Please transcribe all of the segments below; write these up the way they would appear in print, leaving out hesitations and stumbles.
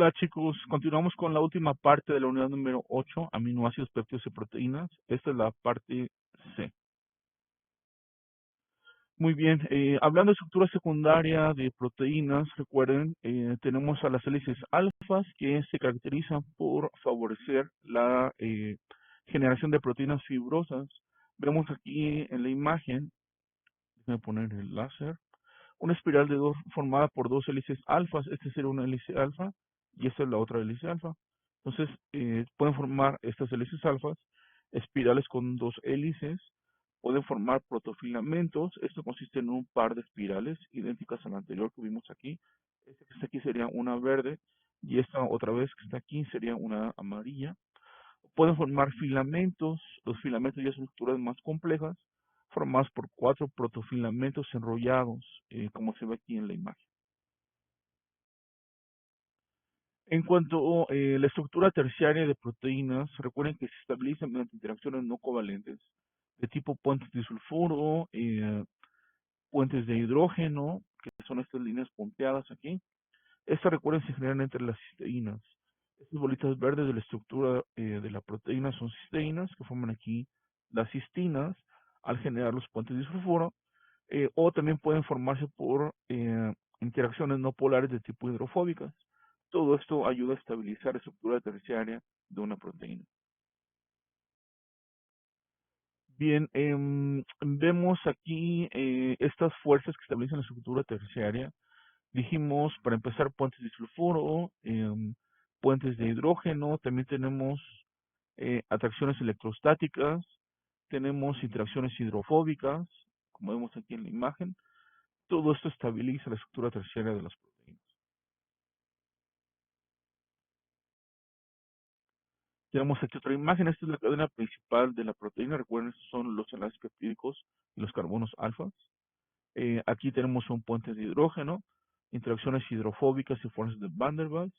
Hola chicos, continuamos con la última parte de la unidad número 8, aminoácidos, péptidos y proteínas. Esta es la parte C. Muy bien, hablando de estructura secundaria de proteínas, recuerden, tenemos a las hélices alfas que se caracterizan por favorecer la generación de proteínas fibrosas. Vemos aquí en la imagen, déjenme poner el láser, una espiral de formada por dos hélices alfas. Esta sería una hélice alfa y esta es la otra hélice alfa. Entonces, pueden formar estas hélices alfas, espirales con dos hélices, pueden formar protofilamentos. Esto consiste en un par de espirales idénticas a la anterior que vimos aquí. Esta que está aquí sería una verde y esta otra vez que está aquí sería una amarilla. Pueden formar filamentos. Los filamentos ya son estructuras más complejas, formadas por cuatro protofilamentos enrollados, como se ve aquí en la imagen. En cuanto a la estructura terciaria de proteínas, recuerden que se estabilizan mediante interacciones no covalentes, de tipo puentes de sulfuro, puentes de hidrógeno, que son estas líneas punteadas aquí. Estas, recuerden, se generan entre las cisteínas. Estas bolitas verdes de la estructura de la proteína son cisteínas, que forman aquí las cistinas al generar los puentes de sulfuro, o también pueden formarse por interacciones no polares de tipo hidrofóbicas. Todo esto ayuda a estabilizar la estructura terciaria de una proteína. Bien, vemos aquí estas fuerzas que estabilizan la estructura terciaria. Dijimos, para empezar, puentes de sulfuro, puentes de hidrógeno, también tenemos atracciones electrostáticas, tenemos interacciones hidrofóbicas, como vemos aquí en la imagen. Todo esto estabiliza la estructura terciaria de las proteínas. Tenemos aquí otra imagen. Esta es la cadena principal de la proteína. Recuerden, estos son los enlaces peptídicos y los carbonos alfas. Aquí tenemos un puente de hidrógeno, interacciones hidrofóbicas y fuerzas de Van der Waals,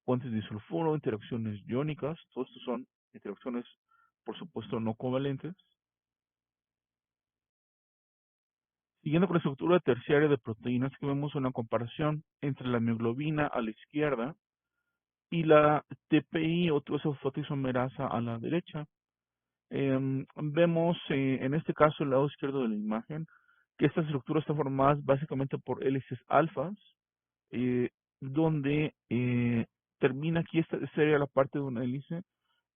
puentes de sulfuro, interacciones iónicas. Todos estos son interacciones, por supuesto, no covalentes. Siguiendo con la estructura terciaria de proteínas, que vemos una comparación entre la mioglobina a la izquierda y la TPI o trofosfatoisomerasa a la derecha. Vemos en este caso el lado izquierdo de la imagen que esta estructura está formada básicamente por hélices alfas, eh, donde termina aquí, esta sería la parte de una hélice,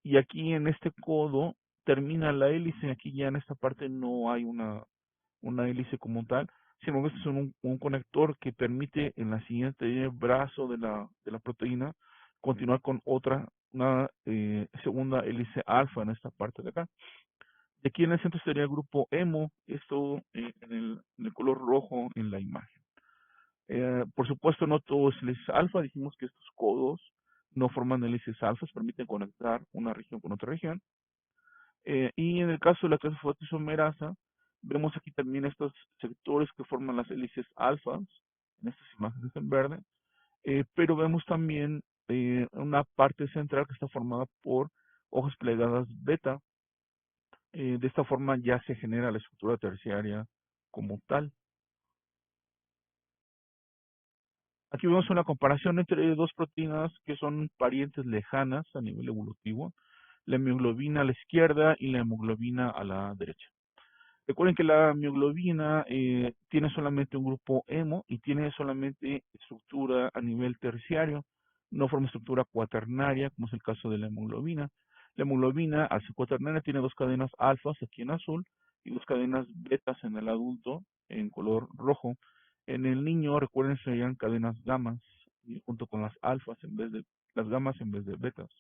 y aquí en este codo termina la hélice. Aquí ya en esta parte no hay una hélice como tal, sino que este es un conector que permite en la siguiente brazo de la proteína continuar con una segunda hélice alfa en esta parte de acá. Y aquí en el centro sería el grupo hemo, esto en el color rojo en la imagen. Por supuesto, no todo es hélices alfa. Dijimos que estos codos no forman hélices alfas, permiten conectar una región con otra región. Y en el caso de la fosfatisomerasa, vemos aquí también estos sectores que forman las hélices alfas, en estas imágenes en verde, pero vemos también una parte central que está formada por hojas plegadas beta. De esta forma ya se genera la estructura terciaria como tal. Aquí vemos una comparación entre dos proteínas que son parientes lejanas a nivel evolutivo, la hemoglobina a la izquierda y la hemoglobina a la derecha. Recuerden que la mioglobina tiene solamente un grupo hemo y tiene solamente estructura a nivel terciario, no forma estructura cuaternaria, como es el caso de la hemoglobina. La hemoglobina, al ser cuaternaria, tiene dos cadenas alfas aquí en azul y dos cadenas betas en el adulto en color rojo. En el niño, recuerden, serían cadenas gamas junto con las alfas en vez de las gamas en vez de betas.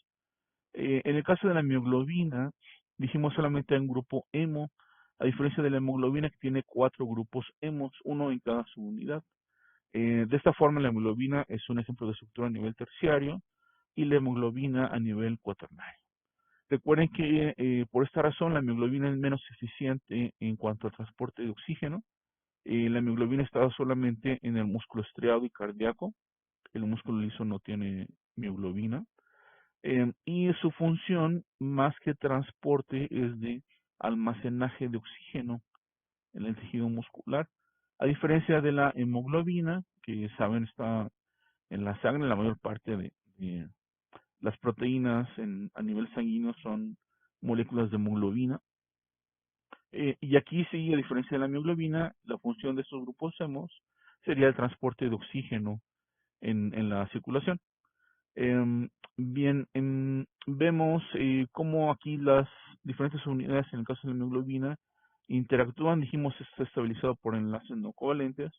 En el caso de la mioglobina, dijimos solamente hay un grupo hemo, a diferencia de la hemoglobina que tiene cuatro grupos hemos, uno en cada subunidad. De esta forma, la hemoglobina es un ejemplo de estructura a nivel terciario y la hemoglobina a nivel cuaternario. Recuerden que por esta razón la hemoglobina es menos eficiente en cuanto al transporte de oxígeno. La hemoglobina está solamente en el músculo estriado y cardíaco. El músculo liso no tiene mioglobina. Y su función, más que transporte, es de almacenaje de oxígeno en el tejido muscular. A diferencia de la hemoglobina, que saben está en la sangre la mayor parte Las proteínas a nivel sanguíneo son moléculas de hemoglobina. Y aquí sí, a diferencia de la mioglobina, la función de estos grupos hemos sería el transporte de oxígeno en la circulación. Em, Bien, vemos cómo aquí las diferentes unidades, en el caso de la hemoglobina, interactúan, dijimos, está estabilizado por enlaces no covalentes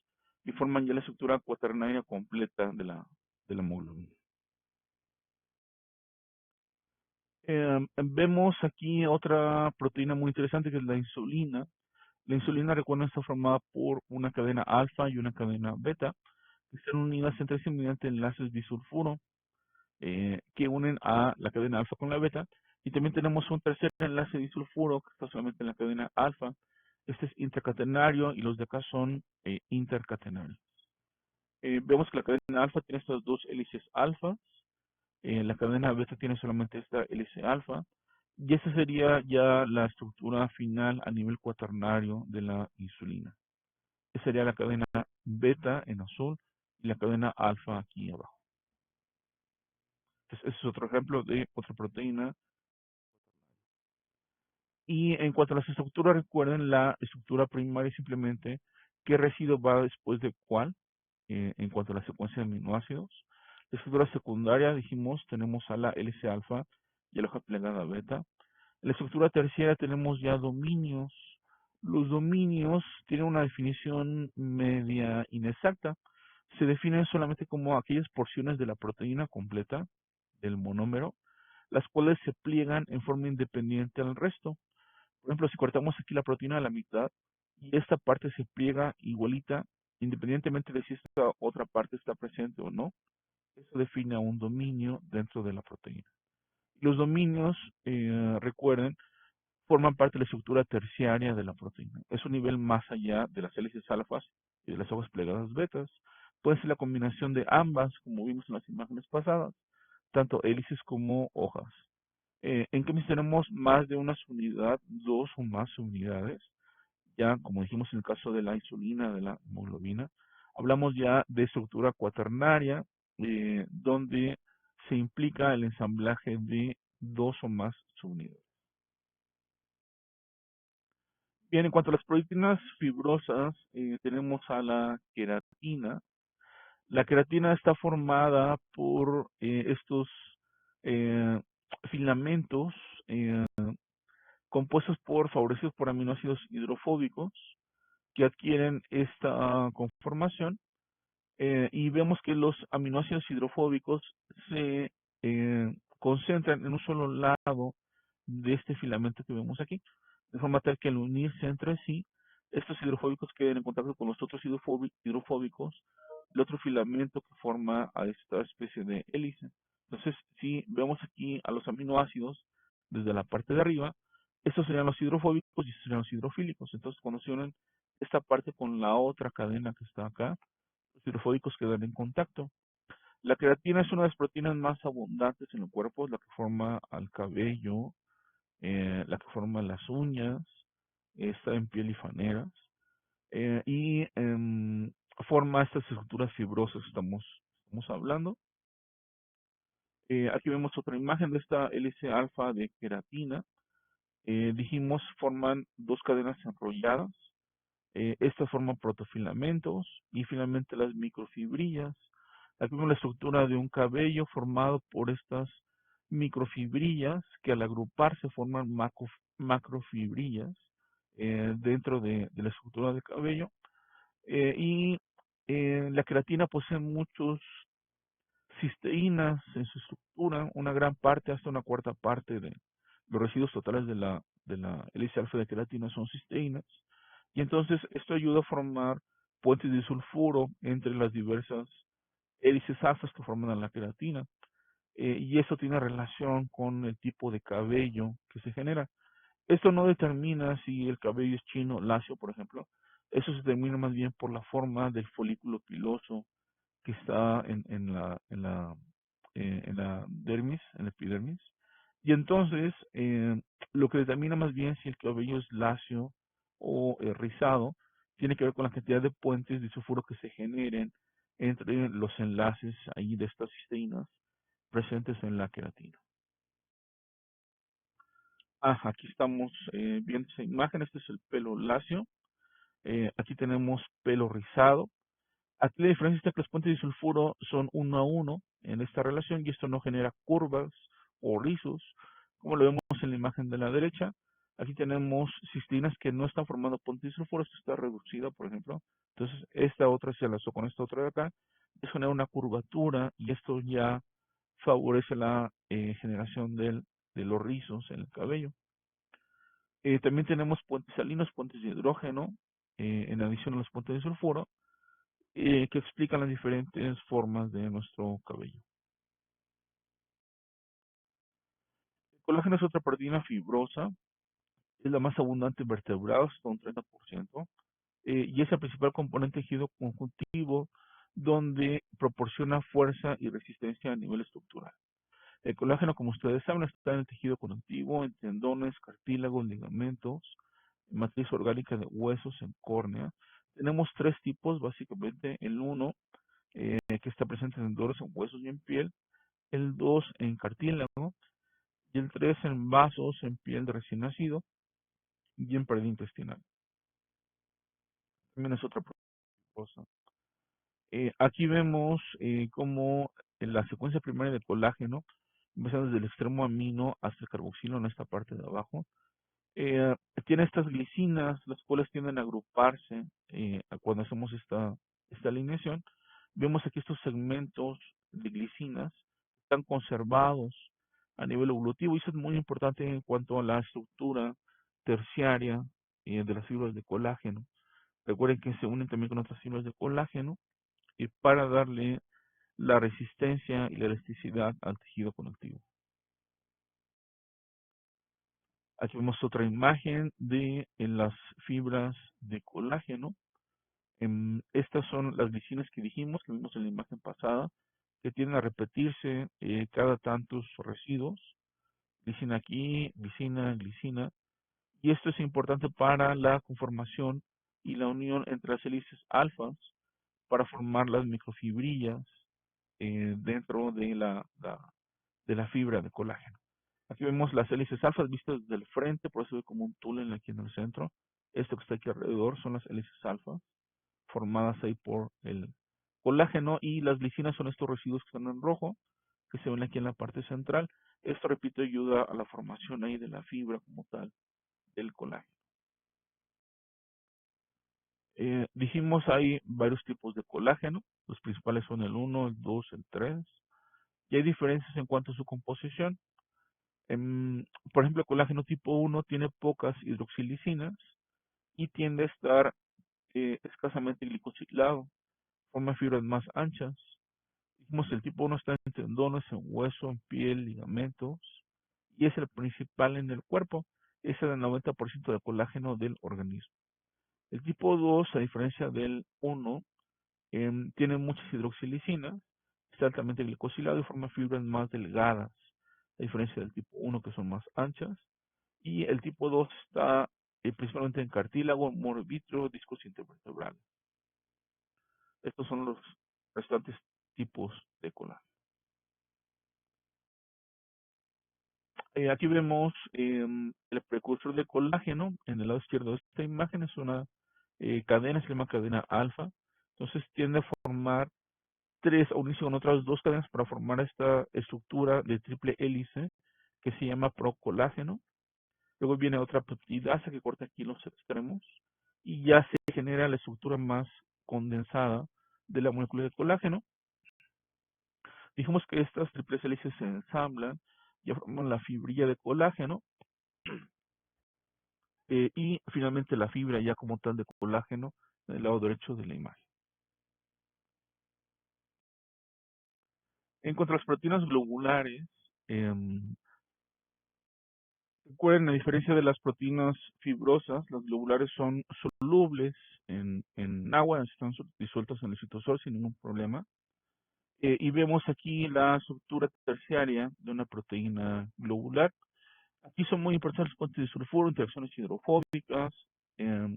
y forman ya la estructura cuaternaria completa de la hemoglobina. Vemos aquí otra proteína muy interesante que es la insulina. La insulina, recuerden, está formada por una cadena alfa y una cadena beta, que están unidas entre sí mediante enlaces disulfuro, que unen a la cadena alfa con la beta. Y también tenemos un tercer enlace disulfuro que está solamente en la cadena alfa. Este es intracatenario y los de acá son intercatenarios. Vemos que la cadena alfa tiene estas dos hélices alfa, la cadena beta tiene solamente esta hélice alfa, y esa sería ya la estructura final a nivel cuaternario de la insulina. Esa sería la cadena beta en azul y la cadena alfa aquí abajo. Entonces, ese es otro ejemplo de otra proteína. Y en cuanto a las estructuras, recuerden la estructura primaria simplemente qué residuo va después de cuál, en cuanto a la secuencia de aminoácidos. La estructura secundaria, dijimos, tenemos a la hélice alfa y a la hoja plegada beta. En la estructura terciaria tenemos ya dominios. Los dominios tienen una definición media inexacta. Se definen solamente como aquellas porciones de la proteína completa, del monómero, las cuales se pliegan en forma independiente al resto. Por ejemplo, si cortamos aquí la proteína a la mitad y esta parte se pliega igualita, independientemente de si esta otra parte está presente o no, eso define a un dominio dentro de la proteína. Los dominios, recuerden, forman parte de la estructura terciaria de la proteína. Es un nivel más allá de las hélices alfas y de las hojas plegadas betas. Puede ser la combinación de ambas, como vimos en las imágenes pasadas, tanto hélices como hojas. En que tenemos más de una unidad, dos o más unidades, ya como dijimos en el caso de la insulina, de la hemoglobina, hablamos ya de estructura cuaternaria, donde se implica el ensamblaje de dos o más subunidades. Bien, en cuanto a las proteínas fibrosas, tenemos a la queratina. La queratina está formada por estos eh, filamentos eh, compuestos favorecidos por aminoácidos hidrofóbicos que adquieren esta conformación, y vemos que los aminoácidos hidrofóbicos se concentran en un solo lado de este filamento que vemos aquí, de forma tal que al unirse entre sí, estos hidrofóbicos queden en contacto con los otros hidrofóbicos, el otro filamento que forma a esta especie de hélice. Entonces, si vemos aquí a los aminoácidos desde la parte de arriba, estos serían los hidrofóbicos y estos serían los hidrofílicos. Entonces, cuando se unen esta parte con la otra cadena que está acá, los hidrofóbicos quedan en contacto. La creatina es una de las proteínas más abundantes en el cuerpo, es la que forma al cabello, la que forma las uñas, está en piel y faneras, y forma estas estructuras fibrosas que estamos hablando. Aquí vemos otra imagen de esta hélice alfa de queratina. Dijimos forman dos cadenas enrolladas. Estas forman protofilamentos y finalmente las microfibrillas. Aquí vemos la estructura de un cabello formado por estas microfibrillas que al agruparse forman macrofibrillas dentro de la estructura del cabello. Y la queratina posee muchos cisteínas en su estructura, una gran parte, hasta una cuarta parte de los residuos totales de la hélice alfa de queratina son cisteínas. Y entonces esto ayuda a formar puentes de sulfuro entre las diversas hélices alfas que forman a la queratina. Y eso tiene relación con el tipo de cabello que se genera. Esto no determina si el cabello es chino, lacio, por ejemplo. Eso se determina más bien por la forma del folículo piloso que está en la dermis, en la epidermis. Y entonces, lo que determina más bien si el cabello es lacio o rizado, tiene que ver con la cantidad de puentes de sulfuro que se generen entre los enlaces ahí de estas cisteínas presentes en la queratina. Aquí estamos viendo esa imagen. Este es el pelo lacio. Aquí tenemos pelo rizado. Aquí la diferencia está que los puentes de sulfuro son 1 a 1 en esta relación y esto no genera curvas o rizos, como lo vemos en la imagen de la derecha. Aquí tenemos cistinas que no están formando puentes de sulfuro, esto está reducida, por ejemplo. Entonces, esta otra se enlazó con esta otra de acá. Eso genera una curvatura y esto ya favorece la generación de los rizos en el cabello. También tenemos puentes salinos, puentes de hidrógeno, en adición a los puentes de sulfuro, que explican las diferentes formas de nuestro cabello. El colágeno es otra proteína fibrosa, es la más abundante en vertebrados, hasta un 30%, y es el principal componente del tejido conjuntivo, donde proporciona fuerza y resistencia a nivel estructural. El colágeno, como ustedes saben, está en el tejido conectivo, en tendones, cartílagos, ligamentos, en matriz orgánica de huesos, en córnea. Tenemos tres tipos, básicamente. El 1, que está presente en tendones, en huesos y en piel. El 2, en cartílago. Y el 3, en vasos, en piel de recién nacido y en pared intestinal. También es otra cosa. Aquí vemos cómo en la secuencia primaria de colágeno, empezando desde el extremo amino hasta el carboxilo en esta parte de abajo, eh, tiene estas glicinas, las cuales tienden a agruparse cuando hacemos esta alineación. Vemos aquí estos segmentos de glicinas están conservados a nivel evolutivo y eso es muy importante en cuanto a la estructura terciaria de las fibras de colágeno. Recuerden que se unen también con otras fibras de colágeno y para darle la resistencia y la elasticidad al tejido conectivo. Aquí vemos otra imagen de las fibras de colágeno. Estas son las glicinas que dijimos, que vimos en la imagen pasada, que tienden a repetirse cada tantos residuos. Glicina aquí, glicina, glicina. Y esto es importante para la conformación y la unión entre las hélices alfas para formar las microfibrillas dentro de la fibra de colágeno. Aquí vemos las hélices alfas vistas desde el frente, por eso se ve como un túnel aquí en el centro. Esto que está aquí alrededor son las hélices alfas, formadas ahí por el colágeno, y las glicinas son estos residuos que están en rojo, que se ven aquí en la parte central. Esto, repito, ayuda a la formación ahí de la fibra como tal del colágeno. Dijimos hay varios tipos de colágeno, los principales son el 1, el 2, el 3, y hay diferencias en cuanto a su composición. Por ejemplo, el colágeno tipo 1 tiene pocas hidroxilicinas y tiende a estar escasamente glicosilado, forma fibras más anchas. Dijimos el tipo 1 está en tendones, en hueso, en piel, ligamentos, y es el principal en el cuerpo. Es el 90% del colágeno del organismo. El tipo 2, a diferencia del 1, tiene muchas hidroxilicinas, está altamente glicosilado y forma fibras más delgadas, a diferencia del tipo 1 que son más anchas. Y el tipo 2 está principalmente en cartílago, humor vítreo, discos intervertebrales. Estos son los restantes tipos de colágeno. Aquí vemos el precursor de colágeno. En el lado izquierdo de esta imagen es una cadena, se llama cadena alfa. Entonces tiende a formar tres, o unirse con otras dos cadenas para formar esta estructura de triple hélice que se llama procolágeno. Luego viene otra peptidasa que corta aquí los extremos y ya se genera la estructura más condensada de la molécula de colágeno. Dijimos que estas triples hélices se ensamblan y forman la fibrilla de colágeno y finalmente la fibra ya como tal de colágeno en el lado derecho de la imagen. En cuanto a las proteínas globulares, recuerden, a diferencia de las proteínas fibrosas, las globulares son solubles en agua, están disueltas en el citosol sin ningún problema. Y vemos aquí la estructura terciaria de una proteína globular. Aquí son muy importantes los puentes de sulfuro, interacciones hidrofóbicas, eh,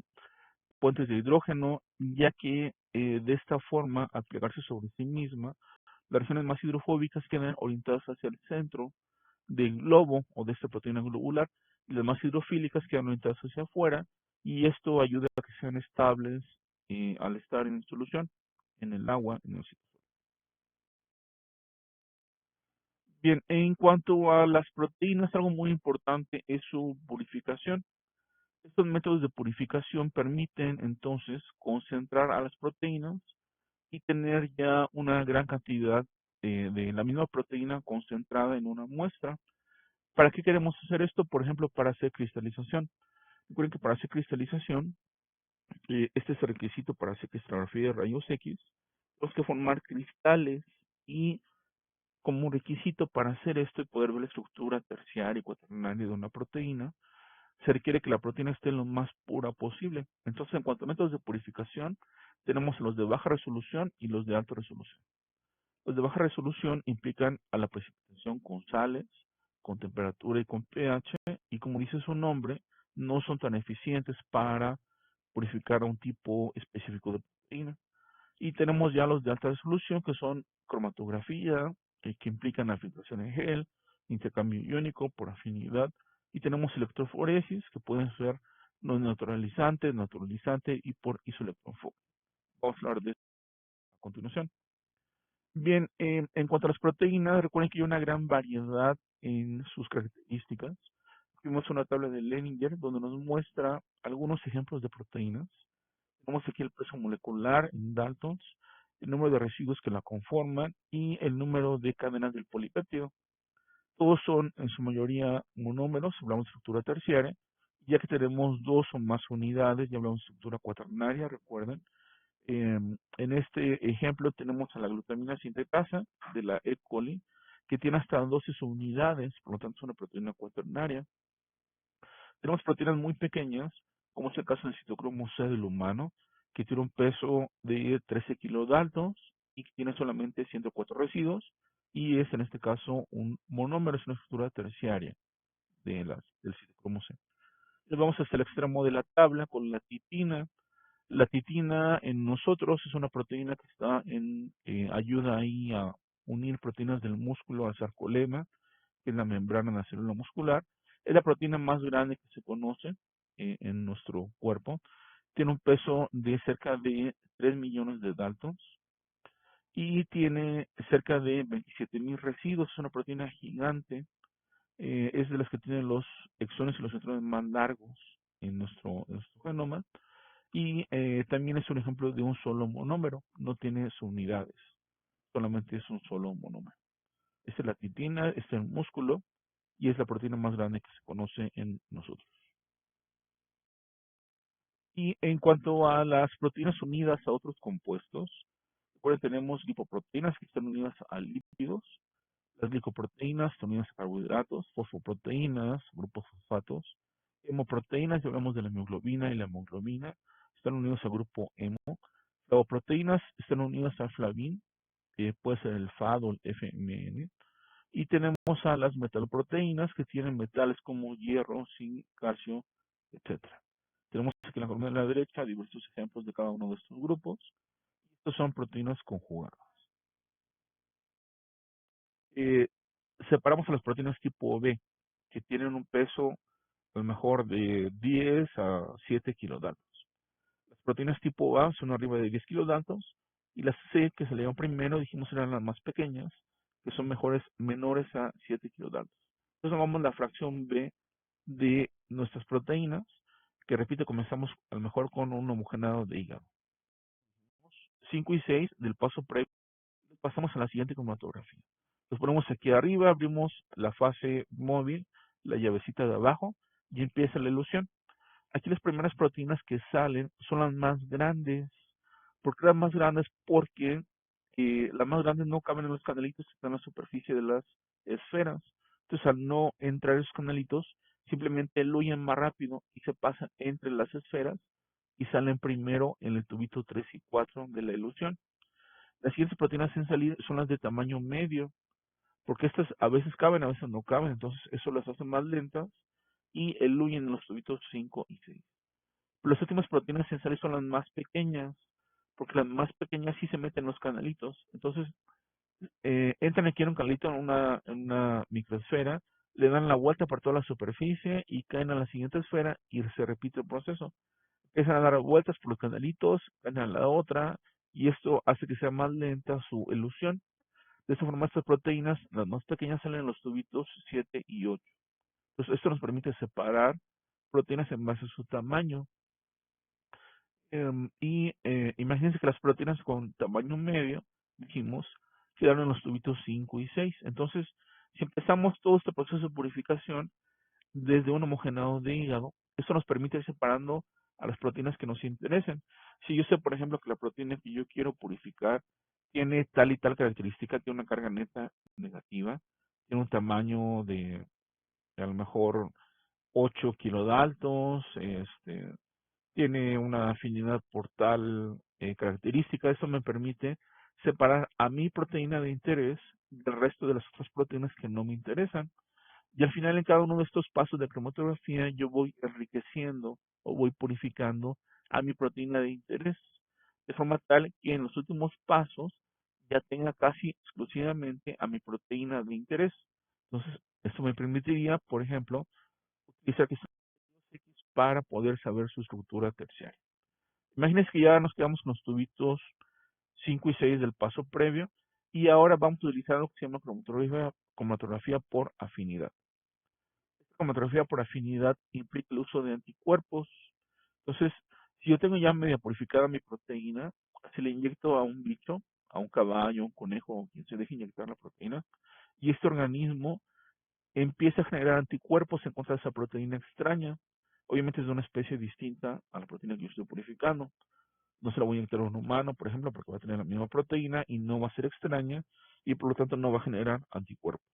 puentes de hidrógeno, ya que de esta forma, al plegarse sobre sí misma, Las regiones más hidrofóbicas quedan orientadas hacia el centro del globo o de esta proteína globular, y las más hidrofílicas quedan orientadas hacia afuera, y esto ayuda a que sean estables al estar en solución, en el agua, en el sitio. Bien, en cuanto a las proteínas, algo muy importante es su purificación. Estos métodos de purificación permiten entonces concentrar a las proteínas y tener ya una gran cantidad de la misma proteína concentrada en una muestra. ¿Para qué queremos hacer esto? Por ejemplo, para hacer cristalización. Recuerden que para hacer cristalización, este es el requisito para hacer cristalografía de rayos X. Tenemos que formar cristales, y como requisito para hacer esto y poder ver la estructura terciaria y cuaternaria de una proteína, se requiere que la proteína esté lo más pura posible. Entonces, en cuanto a métodos de purificación, tenemos los de baja resolución y los de alta resolución. Los de baja resolución implican a la precipitación con sales, con temperatura y con pH, y como dice su nombre, no son tan eficientes para purificar a un tipo específico de proteína. Y tenemos ya los de alta resolución, que son cromatografía, que implican la filtración en gel, intercambio iónico por afinidad, y tenemos electroforesis, que pueden ser no naturalizante y por isoelectroenfoque. Vamos a hablar de esto a continuación. Bien, en cuanto a las proteínas, recuerden que hay una gran variedad en sus características. Vimos una tabla de Lehninger donde nos muestra algunos ejemplos de proteínas. Tenemos aquí el peso molecular en Daltons, el número de residuos que la conforman y el número de cadenas del polipéptido. Todos son en su mayoría monómeros, hablamos de estructura terciaria, ya que tenemos dos o más unidades, ya hablamos de estructura cuaternaria, recuerden. En este ejemplo tenemos a la glutamina sintetasa de la E. coli, que tiene hasta 12 unidades, por lo tanto es una proteína cuaternaria. Tenemos proteínas muy pequeñas, como es el caso del citocromo C del humano, que tiene un peso de 13 kilodaltons y que tiene solamente 104 residuos, y es en este caso un monómero, es una estructura terciaria del citocromo C. Entonces vamos hasta el extremo de la tabla con la titina. La titina en nosotros es una proteína que está ayuda ahí a unir proteínas del músculo al sarcolema, que es la membrana de la célula muscular. Es la proteína más grande que se conoce en nuestro cuerpo. Tiene un peso de cerca de 3 millones de daltons y tiene cerca de 27.000 residuos. Es una proteína gigante. Es de las que tienen los exones y los centrones más largos en nuestro genoma. Y también es un ejemplo de un solo monómero. No tiene unidades. Solamente es un solo monómero. Esta es la titina, este es el músculo, y es la proteína más grande que se conoce en nosotros. Y en cuanto a las proteínas unidas a otros compuestos, recuerden, tenemos lipoproteínas que están unidas a lípidos, las glicoproteínas están unidas a carbohidratos, fosfoproteínas, grupos fosfatos, hemoproteínas, ya hablamos de la hemoglobina y la hemoglobina, están unidos al grupo hemo, flavoproteínas están unidas al flavin, que puede ser el FAD o el FMN, y tenemos a las metaloproteínas que tienen metales como hierro, zinc, calcio, etcétera. Tenemos aquí en la columna de la derecha diversos ejemplos de cada uno de estos grupos. Estos son proteínas conjugadas. Eh, Separamos a las proteínas tipo B, que tienen un peso a lo mejor de 10 a 7 kilodaltons. Las proteínas tipo A son arriba de 10 kilodaltons, y las C, que salieron primero, dijimos eran las más pequeñas, que son menores a 7 kilodaltons. Entonces tomamos la fracción B de nuestras proteínas, que repito, comenzamos a lo mejor con un homogenado de hígado. 5 y 6 del paso previo, pasamos a la siguiente cromatografía. Los ponemos aquí arriba, abrimos la fase móvil, la llavecita de abajo, y empieza la ilusión. Aquí las primeras proteínas que salen son las más grandes. ¿Por qué las más grandes? Porque las más grandes no caben en los canalitos que están en la superficie de las esferas. Entonces, al no entrar esos canalitos, simplemente eluyen más rápido y se pasan entre las esferas y salen primero en el tubito 3 y 4 de la ilusión. Las siguientes proteínas en salir son las de tamaño medio, porque estas a veces caben, a veces no caben, entonces eso las hace más lentas y eluyen en los tubitos 5 y 6. Las últimas proteínas esenciales son las más pequeñas, porque las más pequeñas sí se meten en los canalitos. Entonces, entran aquí en un canalito en una microesfera, le dan la vuelta por toda la superficie y caen a la siguiente esfera y se repite el proceso. Empiezan a dar vueltas por los canalitos, caen a la otra y esto hace que sea más lenta su elusión. De esta forma, estas proteínas, las más pequeñas, salen en los tubitos 7 y 8. Entonces, esto nos permite separar proteínas en base a su tamaño. Imagínense que las proteínas con tamaño medio, dijimos, quedaron en los tubitos 5 y 6. Entonces, si empezamos todo este proceso de purificación desde un homogenado de hígado, esto nos permite ir separando a las proteínas que nos interesen. Si yo sé, por ejemplo, que la proteína que yo quiero purificar tiene tal y tal característica, tiene una carga neta negativa, tiene un tamaño de a lo mejor 8 kilodaltons, tiene una afinidad por tal característica. Eso me permite separar a mi proteína de interés del resto de las otras proteínas que no me interesan. Y al final, en cada uno de estos pasos de cromatografía, yo voy enriqueciendo o voy purificando a mi proteína de interés, de forma tal que en los últimos pasos ya tenga casi exclusivamente a mi proteína de interés. Entonces, esto me permitiría, por ejemplo, utilizar quizás X para poder saber su estructura terciaria. Imagínense que ya nos quedamos con los tubitos 5 y 6 del paso previo y ahora vamos a utilizar lo que se llama cromatografía por afinidad. Esta cromatografía por afinidad implica el uso de anticuerpos. Entonces, si yo tengo ya media purificada mi proteína, se le inyecto a un bicho, a un caballo, un conejo, o quien se deje inyectar la proteína, y este organismo empieza a generar anticuerpos en contra de esa proteína extraña. Obviamente es de una especie distinta a la proteína que yo estoy purificando. No se la voy a inyectar a un humano, por ejemplo, porque va a tener la misma proteína y no va a ser extraña y por lo tanto no va a generar anticuerpos.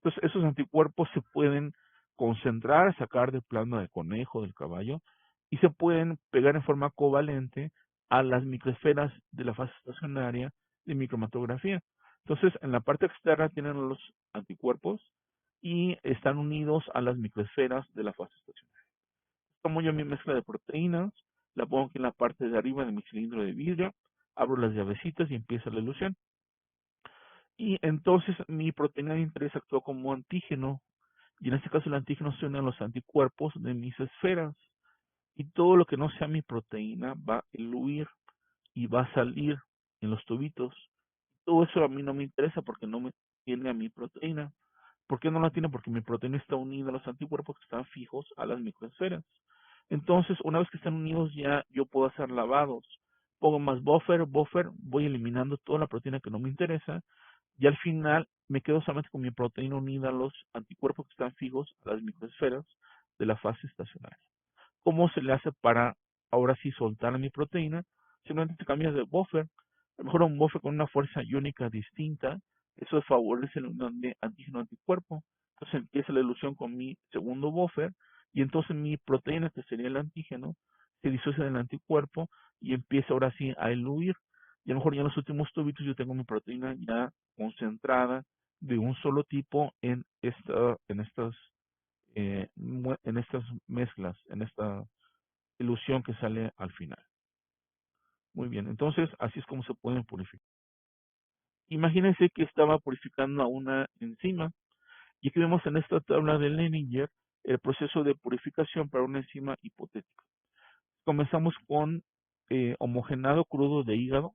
Entonces, esos anticuerpos se pueden concentrar, sacar del plano del conejo, del caballo, y se pueden pegar en forma covalente a las microesferas de la fase estacionaria de micromatografía. Entonces, en la parte externa tienen los anticuerpos y están unidos a las microesferas de la fase estacionaria. Tomo yo mi mezcla de proteínas, la pongo aquí en la parte de arriba de mi cilindro de vidrio, abro las llavecitas y empieza la elusión. Y entonces mi proteína de interés actúa como antígeno, y en este caso el antígeno se une a los anticuerpos de mis esferas, y todo lo que no sea mi proteína va a eluir y va a salir en los tubitos. Todo eso a mí no me interesa porque no me tiene a mi proteína. ¿Por qué no la tiene? Porque mi proteína está unida a los anticuerpos que están fijos a las microesferas. Entonces, una vez que están unidos ya yo puedo hacer lavados. Pongo más buffer, voy eliminando toda la proteína que no me interesa y al final me quedo solamente con mi proteína unida a los anticuerpos que están fijos a las microesferas de la fase estacionaria. ¿Cómo se le hace para ahora sí soltar a mi proteína? Simplemente te cambias de buffer, a lo mejor un buffer con una fuerza iónica distinta, eso favorece la unión de antígeno-anticuerpo. Entonces empieza la elusión con mi segundo buffer y entonces mi proteína, que sería el antígeno, se disocia del anticuerpo y empieza ahora sí a eluir. Y a lo mejor ya en los últimos tubitos yo tengo mi proteína ya concentrada de un solo tipo en estas mezclas, en esta ilusión que sale al final. Muy bien, entonces así es como se pueden purificar. Imagínense que estaba purificando a una enzima y aquí vemos en esta tabla de Lehninger el proceso de purificación para una enzima hipotética. Comenzamos con homogenado crudo de hígado.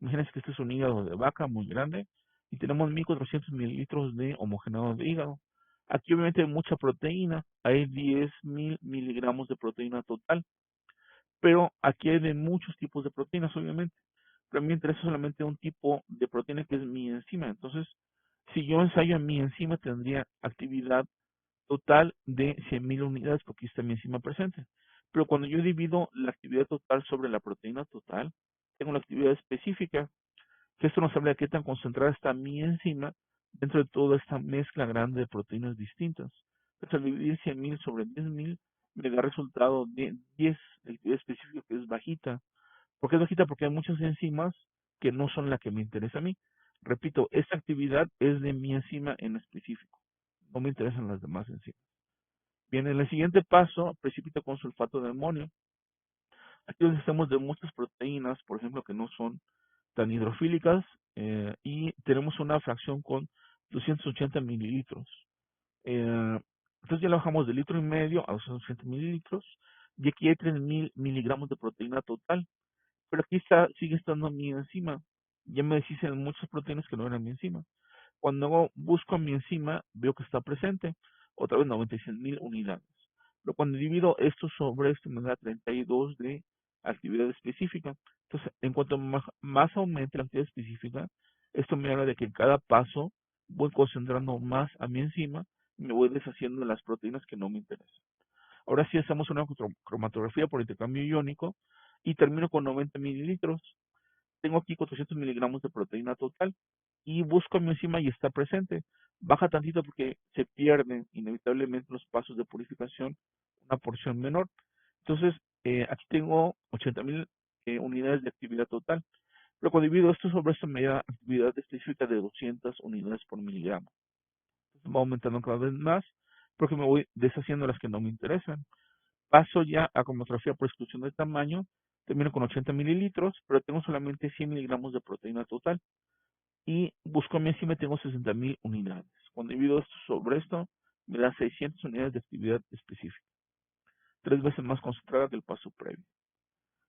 Imagínense que este es un hígado de vaca muy grande y tenemos 1400 mililitros de homogenado de hígado. Aquí obviamente hay mucha proteína, hay 10.000 miligramos de proteína total, pero aquí hay de muchos tipos de proteínas obviamente. Pero a mí me interesa solamente un tipo de proteína que es mi enzima. Entonces, si yo ensayo a mi enzima, tendría actividad total de 100.000 unidades porque está mi enzima presente. Pero cuando yo divido la actividad total sobre la proteína total, tengo la actividad específica, que esto nos habla de qué tan concentrada está mi enzima dentro de toda esta mezcla grande de proteínas distintas. Entonces, al dividir 100.000 sobre 10.000, me da resultado de 10, la actividad específica que es bajita. ¿Por qué es bajita? Porque hay muchas enzimas que no son la que me interesa a mí. Repito, esta actividad es de mi enzima en específico. No me interesan las demás enzimas. Bien, en el siguiente paso, precipita con sulfato de amonio. Aquí donde estamos de muchas proteínas, por ejemplo, que no son tan hidrofílicas, y tenemos una fracción con 280 mililitros. Entonces ya la bajamos de litro y medio a 280 mililitros y aquí hay 3000 miligramos de proteína total. Pero aquí sigue estando mi enzima. Ya me deshicieron muchas proteínas que no eran mi enzima. Cuando busco mi enzima, veo que está presente. Otra vez 96.000 unidades. Pero cuando divido esto sobre esto, me da 32 de actividad específica. Entonces, en cuanto más aumente la actividad específica, esto me habla de que en cada paso voy concentrando más a mi enzima y me voy deshaciendo de las proteínas que no me interesan. Ahora sí hacemos una cromatografía por intercambio iónico y termino con 90 mililitros. Tengo aquí 400 miligramos de proteína total y busco mi enzima y está presente. Baja tantito porque se pierden inevitablemente los pasos de purificación, una porción menor. Entonces, aquí tengo 80.000 unidades de actividad total. Pero cuando divido esto sobre esto me da actividad específica de 200 unidades por miligramo. Va aumentando cada vez más porque me voy deshaciendo las que no me interesan. Paso ya a cromatografía por exclusión de tamaño, termino con 80 mililitros, pero tengo solamente 100 miligramos de proteína total. Y busco mi enzima y tengo 60.000 unidades. Cuando divido esto sobre esto, me da 600 unidades de actividad específica, 3 veces más concentrada que el paso previo.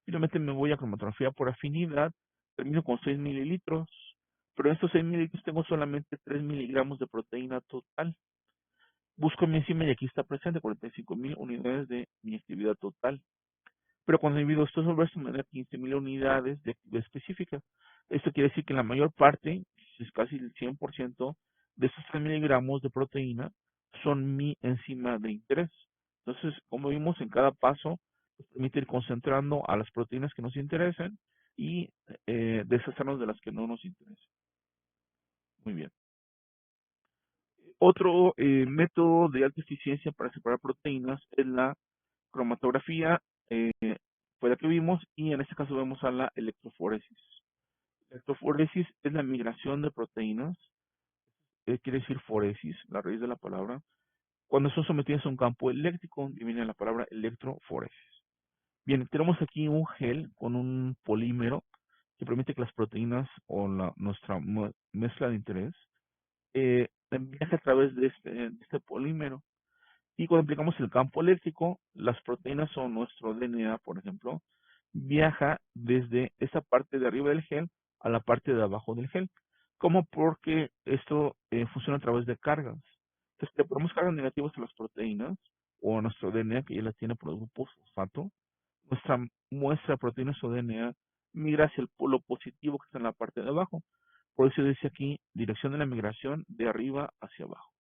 Finalmente me voy a cromatografía por afinidad, termino con 6 mililitros, pero en estos 6 mililitros tengo solamente 3 miligramos de proteína total. Busco mi enzima y aquí está presente 45.000 unidades de mi actividad total. Pero cuando divido esto sobre esto me da 15.000 unidades de actividad específica. Esto quiere decir que la mayor parte, es casi el 100% de estos 3 miligramos de proteína son mi enzima de interés. Entonces, como vimos en cada paso, nos permite ir concentrando a las proteínas que nos interesan y deshacernos de las que no nos interesan. Muy bien. Otro método de alta eficiencia para separar proteínas es la cromatografía, fue la que vimos, y en este caso vemos a la electroforesis. Electroforesis es la migración de proteínas, quiere decir foresis, la raíz de la palabra, cuando son sometidas a un campo eléctrico, y viene la palabra electroforesis. Bien, tenemos aquí un gel con un polímero que permite que las proteínas o nuestra mezcla de interés viaje a través de este polímero. Y cuando aplicamos el campo eléctrico, las proteínas o nuestro DNA, por ejemplo, viaja desde esa parte de arriba del gel a la parte de abajo del gel. ¿Cómo? Porque esto funciona a través de cargas. Entonces, le ponemos cargas negativas a las proteínas o a nuestro DNA, que ya las tiene por el grupo fosfato. Nuestra muestra de proteínas o DNA migra hacia el polo positivo que está en la parte de abajo. Por eso dice aquí, dirección de la migración de arriba hacia abajo.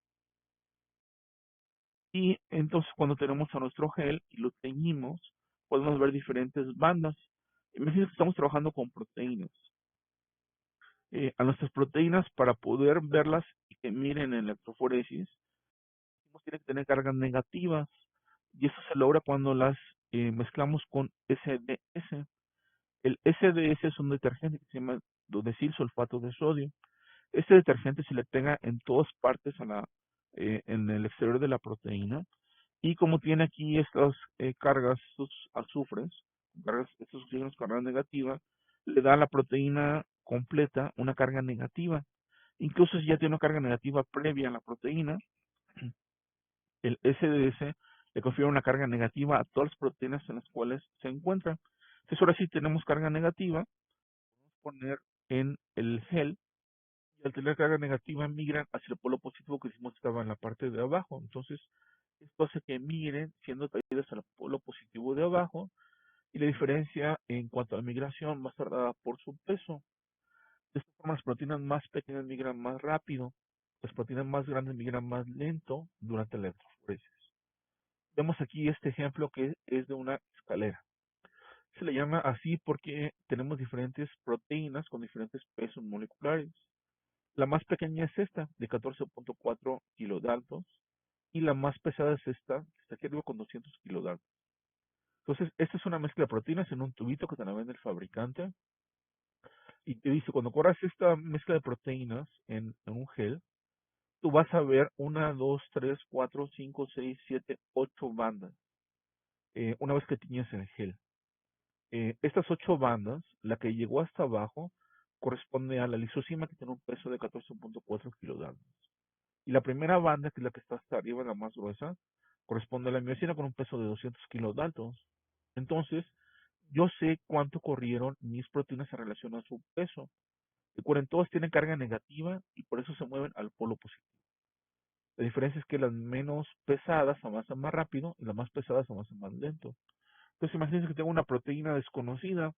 Y entonces cuando tenemos a nuestro gel y lo teñimos, podemos ver diferentes bandas. Imagínense que estamos trabajando con proteínas. A nuestras proteínas, para poder verlas y que miren en electroforesis, tienen que tener cargas negativas. Y eso se logra cuando las mezclamos con SDS. El SDS es un detergente que se llama sulfato de sodio. Este detergente se le pega en todas partes en el exterior de la proteína. Y como tiene aquí estas cargas, estos azufres, estos oxígenos, carga negativa, le da a la proteína completa una carga negativa. Incluso si ya tiene una carga negativa previa a la proteína, el SDS le confiere una carga negativa a todas las proteínas en las cuales se encuentra. Entonces ahora sí tenemos carga negativa, vamos a poner en el gel, y al tener carga negativa migran hacia el polo positivo que decimos que estaba en la parte de abajo. Entonces, esto hace que migren siendo traídas al polo positivo de abajo, y la diferencia en cuanto a la migración va a estar dada por su peso. De esta forma, las proteínas más pequeñas migran más rápido, las proteínas más grandes migran más lento durante la electroforesis. Vemos aquí este ejemplo que es de una escalera. Se le llama así porque tenemos diferentes proteínas con diferentes pesos moleculares. La más pequeña es esta, de 14.4 kilodaltons, y la más pesada es esta, que está aquí arriba con 200 kilodaltons. Entonces, esta es una mezcla de proteínas en un tubito que te la vende el fabricante. Y te dice, cuando corras esta mezcla de proteínas en un gel, tú vas a ver 1, 2, 3, 4, 5, 6, 7, 8 bandas. Una vez que tiñes el gel. Estas 8 bandas, la que llegó hasta abajo, corresponde a la lisozima, que tiene un peso de 14.4 kilodaltons. Y la primera banda, que es la que está hasta arriba, la más gruesa, corresponde a la miosina con un peso de 200 kilodaltons. Entonces, yo sé cuánto corrieron mis proteínas en relación a su peso. Recuerden, todas tienen carga negativa y por eso se mueven al polo positivo. La diferencia es que las menos pesadas avanzan más rápido y las más pesadas avanzan más lento. Entonces, imagínense que tengo una proteína desconocida,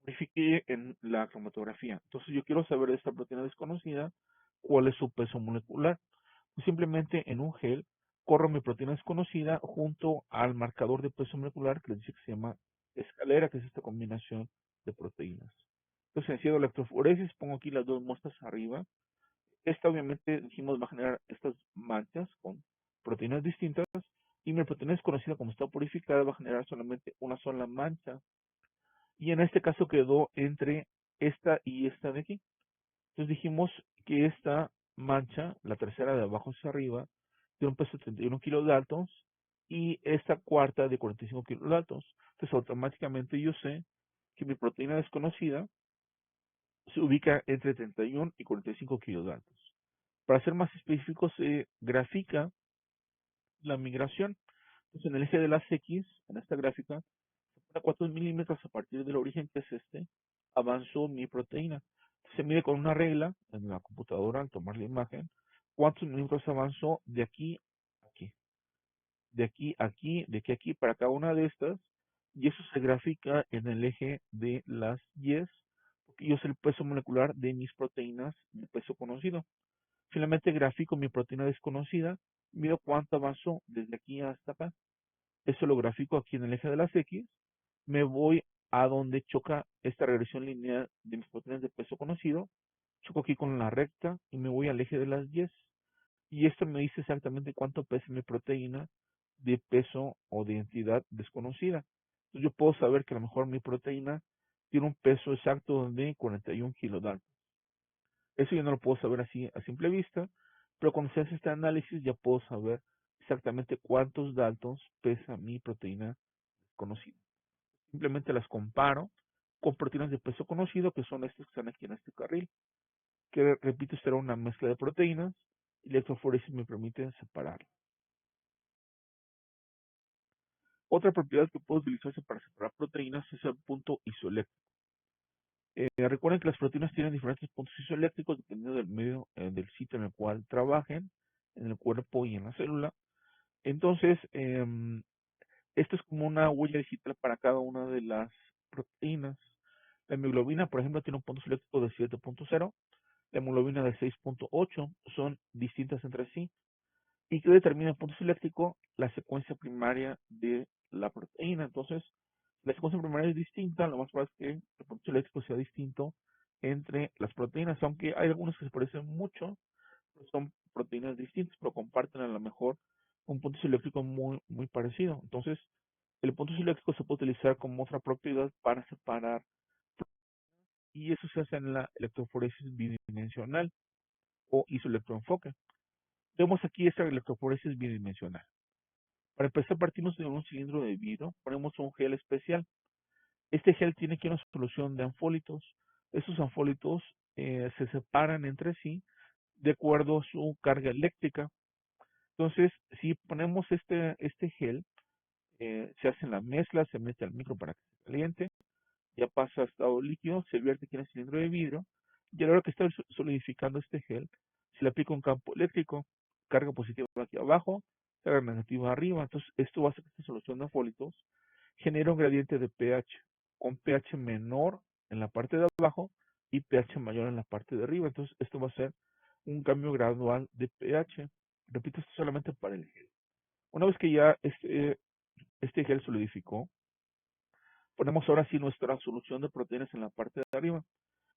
verifique en la cromatografía. Entonces, yo quiero saber de esta proteína desconocida cuál es su peso molecular. Pues simplemente en un gel corro mi proteína desconocida junto al marcador de peso molecular que les dice que se llama escalera, que es esta combinación de proteínas. Entonces, haciendo electroforesis, pongo aquí las dos muestras arriba. Esta obviamente dijimos va a generar estas manchas con proteínas distintas y mi proteína desconocida, como está purificada, va a generar solamente una sola mancha. Y en este caso quedó entre esta y esta de aquí. Entonces dijimos que esta mancha, la tercera de abajo hacia arriba, tiene un peso de 31 kilodaltons y esta cuarta de 45 kilodaltons. Entonces automáticamente yo sé que mi proteína desconocida se ubica entre 31 y 45 kilodaltons. Para ser más específicos, se grafica la migración. Entonces en el eje de las X, en esta gráfica, a 4 milímetros a partir del origen que es este, avanzó mi proteína. Se mide con una regla en la computadora al tomar la imagen, cuántos milímetros avanzó de aquí a aquí, de aquí a aquí, de aquí a aquí para cada una de estas, y eso se grafica en el eje de las Y, porque yo sé el peso molecular de mis proteínas de peso conocido. Finalmente grafico mi proteína desconocida, mido cuánto avanzó desde aquí hasta acá. Eso lo grafico aquí en el eje de las X. Me voy a donde choca esta regresión lineal de mis proteínas de peso conocido. Choco aquí con la recta y me voy al eje de las Y. Y esto me dice exactamente cuánto pesa mi proteína de peso o de entidad desconocida. Entonces yo puedo saber que a lo mejor mi proteína tiene un peso exacto de 41 kilodaltons. Eso yo no lo puedo saber así a simple vista, pero cuando se hace este análisis ya puedo saber exactamente cuántos daltons pesa mi proteína conocida. Simplemente las comparo con proteínas de peso conocido, que son estas que están aquí en este carril, que repito, será una mezcla de proteínas y la electroforesis me permite separarlas. Otra propiedad que puede utilizarse para separar proteínas es el punto isoeléctrico. Recuerden que las proteínas tienen diferentes puntos isoeléctricos dependiendo del medio, del sitio en el cual trabajen, en el cuerpo y en la célula. Entonces, esto es como una huella digital para cada una de las proteínas. La hemoglobina, por ejemplo, tiene un punto isoeléctrico de 7.0, la hemoglobina de 6.8, son distintas entre sí. ¿Y qué determina el punto isoeléctrico? La secuencia primaria de la proteína. Entonces, la secuencia primaria es distinta, lo más probable es que el punto isoeléctrico sea distinto entre las proteínas, aunque hay algunas que se parecen mucho, pues son proteínas distintas, pero comparten a lo mejor un punto isoeléctrico muy parecido. Entonces, el punto isoeléctrico se puede utilizar como otra propiedad para separar, y eso se hace en la electroforesis bidimensional o isoelectroenfoque. Vemos aquí esta electroforesis bidimensional. Para empezar, partimos de un cilindro de vidrio, ponemos un gel especial. Este gel tiene aquí una solución de anfólitos. Estos anfólitos se separan entre sí de acuerdo a su carga eléctrica. Entonces, si ponemos este gel, se hace la mezcla, se mete al micro para que se caliente, ya pasa a estado líquido, se vierte aquí en el cilindro de vidrio, y a la hora que está solidificando este gel, se le aplica un campo eléctrico, carga positiva aquí abajo, carga negativa arriba. Entonces esto va a hacer que esta solución de anfólitos genere un gradiente de pH, con pH menor en la parte de abajo y pH mayor en la parte de arriba. Entonces esto va a ser un cambio gradual de pH. Repito, esto solamente para el gel. Una vez que ya este gel solidificó, ponemos ahora sí nuestra solución de proteínas en la parte de arriba.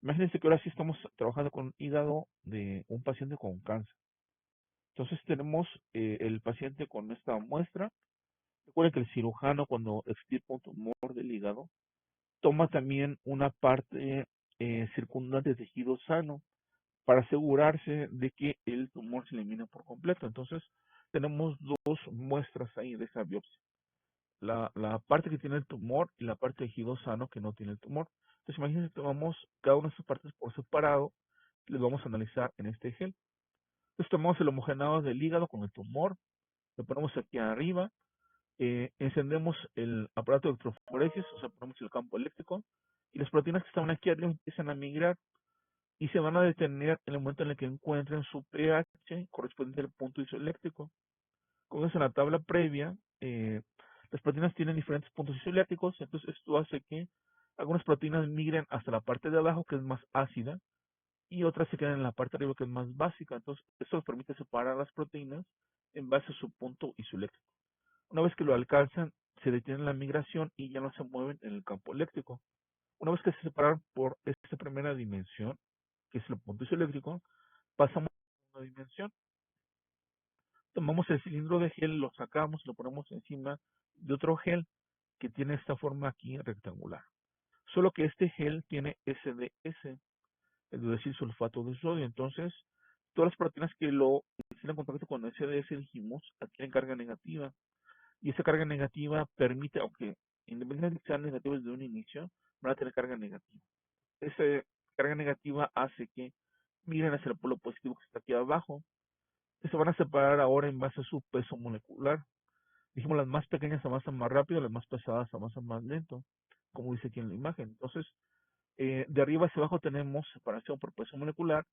Imagínense que ahora sí estamos trabajando con hígado de un paciente con cáncer. Entonces tenemos el paciente con esta muestra. Recuerden que el cirujano, cuando extirpa un tumor del hígado, toma también una parte circundante de tejido sano para asegurarse de que el tumor se elimine por completo. Entonces tenemos dos muestras ahí de esa biopsia. La parte que tiene el tumor y la parte de tejido sano que no tiene el tumor. Entonces imagínense que tomamos cada una de estas partes por separado, les vamos a analizar en este gel. Entonces tomamos el homogenado del hígado con el tumor, lo ponemos aquí arriba, encendemos el aparato de electroforesis, o sea, ponemos el campo eléctrico, y las proteínas que estaban aquí arriba empiezan a migrar y se van a detener en el momento en el que encuentren su pH correspondiente al punto isoeléctrico. Como es en la tabla previa, las proteínas tienen diferentes puntos isoeléctricos, entonces esto hace que algunas proteínas migren hasta la parte de abajo, que es más ácida, y otras se quedan en la parte de arriba, que es más básica. Entonces, esto nos permite separar las proteínas en base a su punto isoeléctrico. Una vez que lo alcanzan, se detiene la migración y ya no se mueven en el campo eléctrico. Una vez que se separan por esta primera dimensión, que es el punto isoeléctrico, pasamos a una dimensión. Tomamos el cilindro de gel, lo sacamos y lo ponemos encima de otro gel que tiene esta forma aquí rectangular. Solo que este gel tiene SDS, es decir, sulfato de sodio. Entonces, todas las proteínas que lo estén en contacto con SDS, dijimos, adquieren carga negativa. Y esa carga negativa permite, aunque independientemente de que sean negativas desde un inicio, van a tener carga negativa. Esa carga negativa hace que miren hacia el polo positivo que está aquí abajo. Se van a separar ahora en base a su peso molecular. Dijimos, las más pequeñas avanzan más rápido, las más pesadas avanzan más lento, como dice aquí en la imagen. Entonces, de arriba hacia abajo tenemos separación por peso molecular,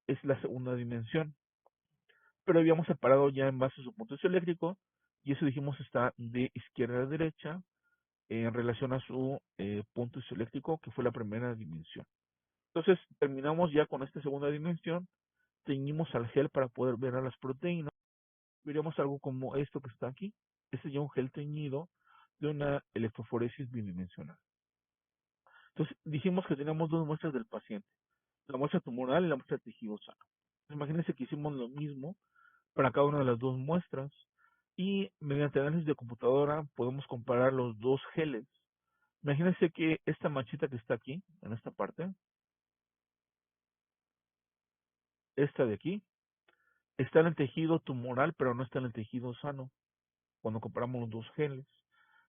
es la segunda dimensión. Pero habíamos separado ya en base a su punto eléctrico, y eso dijimos está de izquierda a derecha en relación a su punto isoeléctrico, que fue la primera dimensión. Entonces, terminamos ya con esta segunda dimensión, teñimos al gel para poder ver a las proteínas. Veríamos algo como esto que está aquí. Este es ya un gel teñido de una electroforesis bidimensional. Entonces, dijimos que teníamos dos muestras del paciente, la muestra tumoral y la muestra de tejido sano. Imagínense que hicimos lo mismo para cada una de las dos muestras y mediante análisis de computadora podemos comparar los dos geles. Imagínense que esta manchita que está aquí, en esta parte, esta de aquí, está en el tejido tumoral, pero no está en el tejido sano, cuando comparamos los dos geles.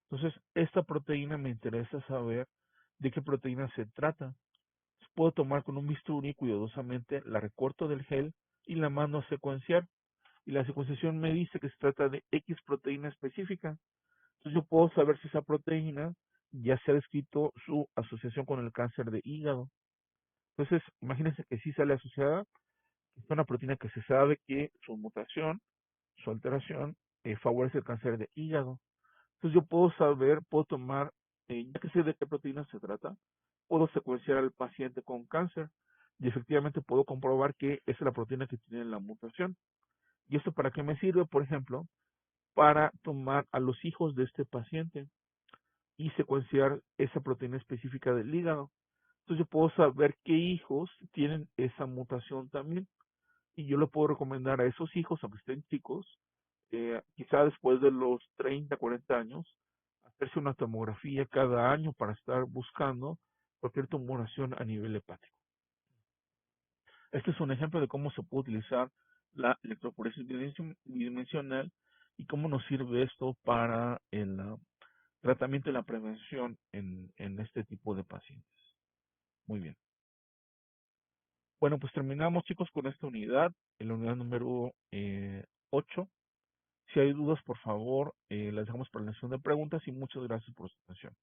Entonces, esta proteína me interesa saber de qué proteína se trata. Puedo tomar con un bisturí cuidadosamente, la recorto del gel y la mando a secuenciar. Y la secuenciación me dice que se trata de X proteína específica. Entonces yo puedo saber si esa proteína ya se ha descrito su asociación con el cáncer de hígado. Entonces, imagínense que sí sale asociada, es una proteína que se sabe que su mutación, su alteración, favorece el cáncer de hígado. Entonces yo puedo saber, puedo tomar, ya que sé de qué proteína se trata, puedo secuenciar al paciente con cáncer y efectivamente puedo comprobar que esa es la proteína que tiene la mutación. ¿Y esto para qué me sirve? Por ejemplo, para tomar a los hijos de este paciente y secuenciar esa proteína específica del hígado. Entonces yo puedo saber qué hijos tienen esa mutación también y yo le puedo recomendar a esos hijos, aunque estén chicos, quizá después de los 30, 40 años, hacerse una tomografía cada año para estar buscando cualquier tumoración a nivel hepático. Este es un ejemplo de cómo se puede utilizar la electroforesis bidimensional y cómo nos sirve esto para el tratamiento y la prevención en este tipo de pacientes. Muy bien. Bueno, pues terminamos, chicos, con esta unidad, en la unidad número 8. Si hay dudas, por favor, las dejamos para la sesión de preguntas y muchas gracias por su atención.